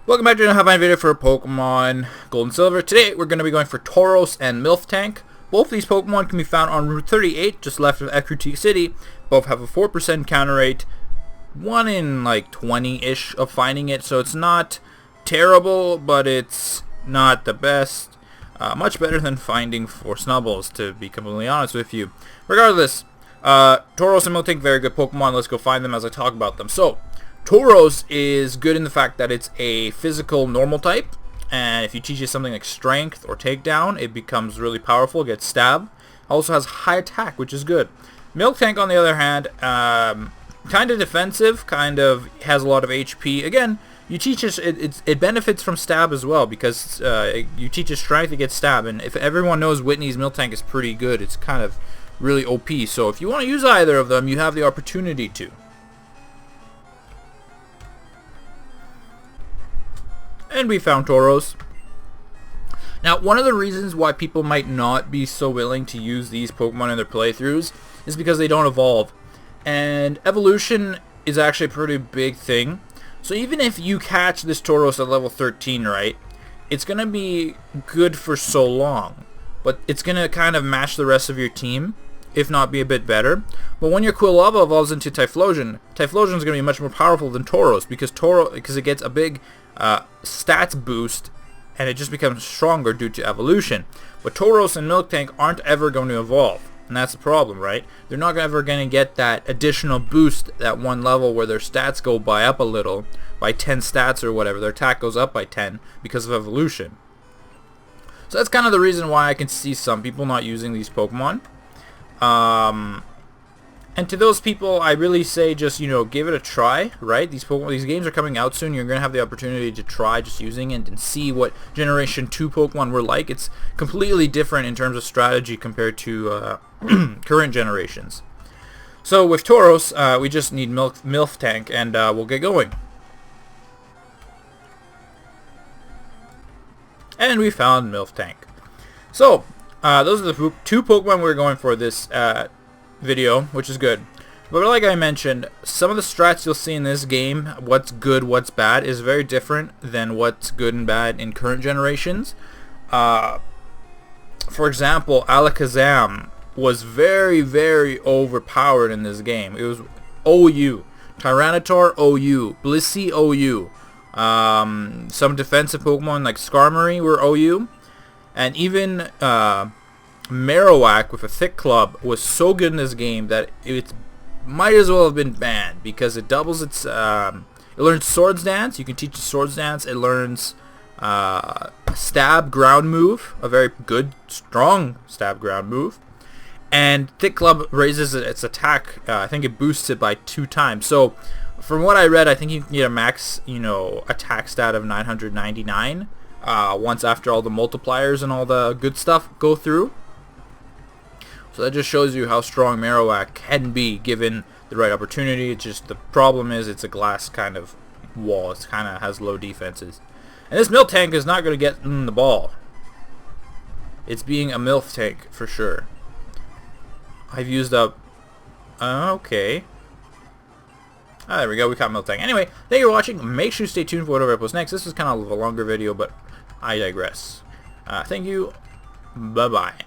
Welcome back to another video for Pokemon Gold and Silver. Today we're going to be going for Tauros and Miltank. Both these Pokemon can be found on Route 38, just left of Ecruteak City. Both have a 4% counter rate, 1 in like 20-ish of finding it, so it's not terrible, but it's not the best. Much better than finding 4 Snubbles, to be completely honest with you. Regardless, Tauros and Miltank, very good Pokemon. Let's go find them as I talk about them. So, Tauros is good in the fact that it's a physical normal type, and if you teach it something like strength or takedown, it becomes really powerful, gets stab. Also has high attack, which is good. Miltank, on the other hand, kind of defensive, kind of has a lot of HP. Again, you teach it benefits from stab as well, because you teach it strength, it gets stab, and if everyone knows Whitney's Miltank is pretty good, it's kind of really OP. So if you want to use either of them, you have the opportunity to. And we found Tauros. Now, one of the reasons why people might not be so willing to use these Pokemon in their playthroughs is because they don't evolve. And evolution is actually a pretty big thing. So even if you catch this Tauros at level 13, right, it's going to be good for so long. But it's going to kind of match the rest of your team, if not be a bit better. But when your Quilava evolves into Typhlosion, Typhlosion is going to be much more powerful than Tauros, because it gets a big stats boost, and it just becomes stronger due to evolution. But Tauros and Miltank aren't ever going to evolve, and that's the problem, right? They're not ever going to get that additional boost at one level where their stats go up a little, by 10 stats or whatever. Their attack goes up by 10 because of evolution. So that's kind of the reason why I can see some people not using these Pokemon. And to those people, I really say just, give it a try, right? These games are coming out soon. You're going to have the opportunity to try just using it and see what Generation 2 Pokemon were like. It's completely different in terms of strategy compared to current generations. So with Tauros, we just need Miltank, and we'll get going. And we found Miltank. So, those are the 2 Pokemon we're going for this video, which is good. But like I mentioned, some of the strats you'll see in this game, what's good, what's bad, is very different than what's good and bad in current generations. For example, Alakazam was very, very overpowered in this game. It was OU. Tyranitar OU. Blissey OU. Some defensive Pokemon like Skarmory were OU. And even Marowak with a thick club was so good in this game that it might as well have been banned, because it doubles its it learns Swords Dance. You can teach it Swords Dance. It learns Stab Ground move, a very good, strong Stab Ground move, and Thick Club raises its attack. I think it boosts it by 2 times. So from what I read, I think you can get a max attack stat of 999 once after all the multipliers and all the good stuff go through. So that just shows you how strong Marowak can be given the right opportunity. It's just the problem is it's a glass kind of wall. It kind of has low defenses. And this Miltank is not going to get in the ball. It's being a Miltank for sure. I've used up... okay. There we go. We caught Miltank. Anyway, thank you for watching. Make sure you stay tuned for whatever I post next. This is kind of a longer video, but I digress. Thank you. Bye-bye.